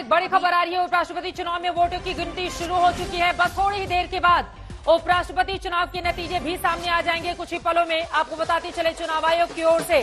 एक बड़ी खबर आ रही है। उपराष्ट्रपति चुनाव में वोटों की गिनती शुरू हो चुकी है। बस थोड़ी ही देर के बाद उपराष्ट्रपति चुनाव के नतीजे भी सामने आ जाएंगे कुछ ही पलों में। आपको बताते चले चुनाव आयोग की ओर से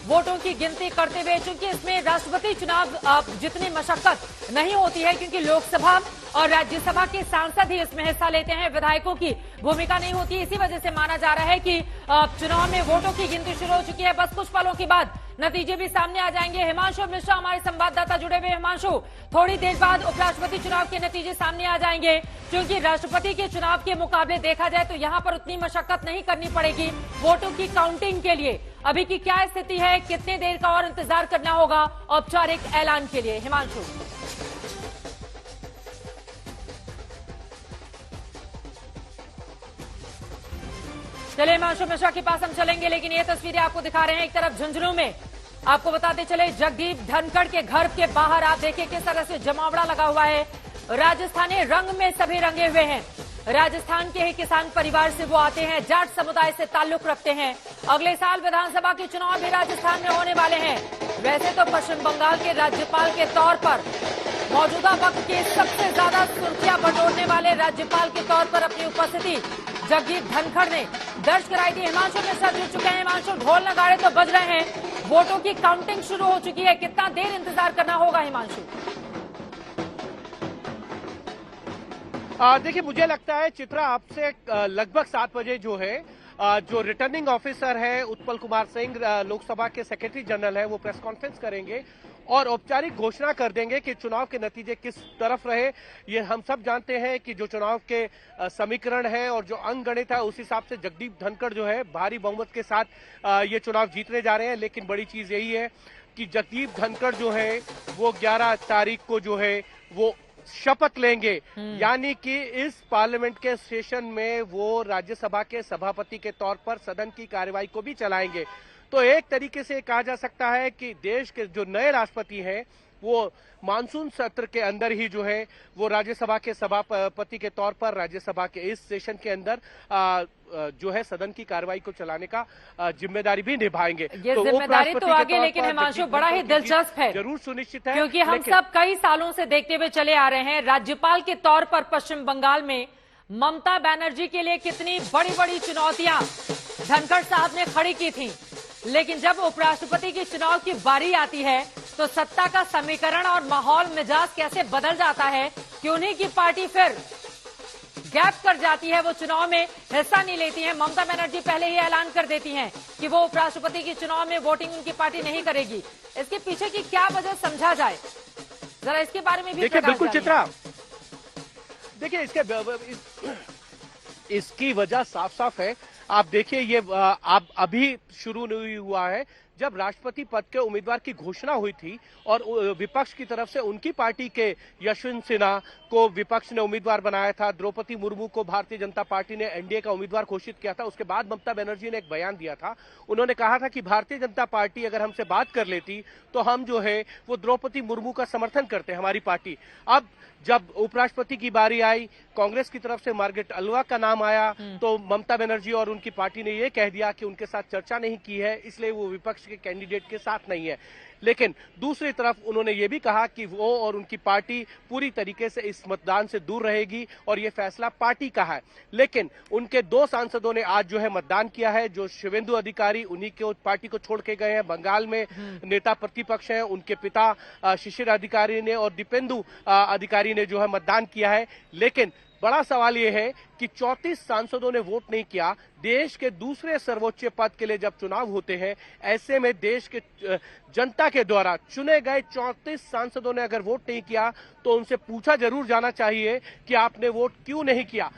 वोटों की गिनती करते हुए, चूंकि इसमें राष्ट्रपति चुनाव जितनी मशक्कत नहीं होती है, क्योंकि लोकसभा और राज्यसभा के सांसद ही इसमें हिस्सा लेते हैं, विधायकों की भूमिका नहीं होती। इसी वजह से माना जा रहा है कि चुनाव में वोटों की गिनती शुरू हो चुकी है। बस कुछ पलों के बाद नतीजे भी सामने आ जाएंगे। हिमांशु मिश्रा हमारे संवाददाता जुड़े हुए। हिमांशु, थोड़ी देर बाद उपराष्ट्रपति चुनाव के नतीजे सामने आ जाएंगे, क्योंकि राष्ट्रपति के चुनाव के मुकाबले देखा जाए तो यहां पर उतनी मशक्कत नहीं करनी पड़ेगी वोटों की काउंटिंग के लिए। अभी की क्या स्थिति है, कितने देर का और इंतजार करना होगा औपचारिक ऐलान के लिए? हिमांशु। चलिए हिमांशु मिश्रा के पास हम चलेंगे, लेकिन ये तस्वीरें आपको दिखा रहे हैं। एक तरफ झुंझुनू में आपको बताते चले जगदीप धनखड़ के घर के बाहर आप देखिए किस तरह से जमावड़ा लगा हुआ है। राजस्थानी रंग में सभी रंगे हुए हैं। राजस्थान के ही किसान परिवार से वो आते हैं, जाट समुदाय से ताल्लुक रखते हैं। अगले साल विधानसभा के चुनाव भी राजस्थान में होने वाले हैं। वैसे तो पश्चिम बंगाल के राज्यपाल के तौर पर मौजूदा वक्त के सबसे ज्यादा सुर्खियां बटोरने वाले राज्यपाल के तौर पर अपनी उपस्थिति जगदीप धनखड़ ने दर्ज कराई थी। हिमांशु मिश्रा जुड़ चुके हैं। हिमांशु, ढोल नगाड़े तो बज रहे हैं, वोटों की काउंटिंग शुरू हो चुकी है, कितना देर इंतजार करना होगा हिमांशु? देखिए, मुझे लगता है चित्रा आपसे लगभग 7 बजे जो है जो रिटर्निंग ऑफिसर है उत्पल कुमार सिंह, लोकसभा के सेक्रेटरी जनरल है, वो प्रेस कॉन्फ्रेंस करेंगे और औपचारिक घोषणा कर देंगे कि चुनाव के नतीजे किस तरफ रहे। ये हम सब जानते हैं कि जो चुनाव के समीकरण है और जो अंक गणित है उस हिसाब से जगदीप धनखड़ जो है भारी बहुमत के साथ ये चुनाव जीतने जा रहे हैं। लेकिन बड़ी चीज यही है कि जगदीप धनखड़ जो है वो 11 तारीख को जो है वो शपथ लेंगे, यानी कि इस पार्लियामेंट के सेशन में वो राज्यसभा के सभापति के तौर पर सदन की कार्यवाही को भी चलाएंगे। तो एक तरीके से कहा जा सकता है कि देश के जो नए राष्ट्रपति हैं वो मानसून सत्र के अंदर ही जो है वो राज्यसभा के सभापति के तौर पर राज्यसभा के इस सेशन के अंदर जो है सदन की कार्रवाई को चलाने का जिम्मेदारी भी निभाएंगे। ये तो जिम्मेदारी तो आगे, लेकिन हिमांशु बड़ा ही दिलचस्प है, जरूर सुनिश्चित है, क्योंकि हम सब कई सालों से देखते हुए चले आ रहे हैं राज्यपाल के तौर पर पश्चिम बंगाल में ममता बनर्जी के लिए कितनी बड़ी बड़ी चुनौतियां धनखड़ साहब ने खड़ी की थी। लेकिन जब उपराष्ट्रपति की चुनाव की बारी आती है तो सत्ता का समीकरण और माहौल मिजाज कैसे बदल जाता है कि उन्हीं की पार्टी फिर गैप कर जाती है, वो चुनाव में हिस्सा नहीं लेती है। ममता बनर्जी पहले ही ऐलान कर देती हैं कि वो उपराष्ट्रपति की चुनाव में वोटिंग उनकी पार्टी नहीं करेगी। इसके पीछे की क्या वजह समझा जाए, जरा इसके बारे में भी देखिए। बिल्कुल चित्रा, देखिए इसकी वजह साफ साफ है। आप देखिए, ये आप अभी शुरू नहीं हुआ है। जब राष्ट्रपति पद के उम्मीदवार की घोषणा हुई थी और विपक्ष की तरफ से उनकी पार्टी के यशवंत सिन्हा को विपक्ष ने उम्मीदवार बनाया था, द्रौपदी मुर्मू को भारतीय जनता पार्टी ने एनडीए का उम्मीदवार घोषित किया था। उसके बाद ममता बनर्जी ने एक बयान दिया था। उन्होंने कहा था कि भारतीय जनता पार्टी अगर हमसे बात कर लेती तो हम जो है वो द्रौपदी मुर्मू का समर्थन करते हैं, हमारी पार्टी। अब जब उपराष्ट्रपति की बारी आई, कांग्रेस की तरफ से मार्गरेट अल्वा का नाम आया, तो ममता बनर्जी और उनकी पार्टी ने यह कह दिया कि उनके साथ चर्चा नहीं की है, इसलिए वो विपक्ष के कैंडिडेट के साथ नहीं है। लेकिन दूसरी तरफ उन्होंने ये भी कहा कि वो और उनकी पार्टी पूरी तरीके से इस मतदान से दूर रहेगी और ये फैसला पार्टी का है। लेकिन उनके 2 सांसदों ने आज जो है मतदान किया है, जो शिवेंदु अधिकारी उन्हीं के पार्टी को छोड़ के गए हैं। बंगाल में नेता प्रतिपक्ष हैं, उनके पिता शिशिर अधिकारी ने और दीपेंदु अधिकारी ने जो है मतदान किया है। लेकिन बड़ा सवाल यह है कि 34 सांसदों ने वोट नहीं किया। देश के दूसरे सर्वोच्च पद के लिए जब चुनाव होते हैं, ऐसे में देश के जनता के द्वारा चुने गए 34 सांसदों ने अगर वोट नहीं किया तो उनसे पूछा जरूर जाना चाहिए कि आपने वोट क्यों नहीं किया।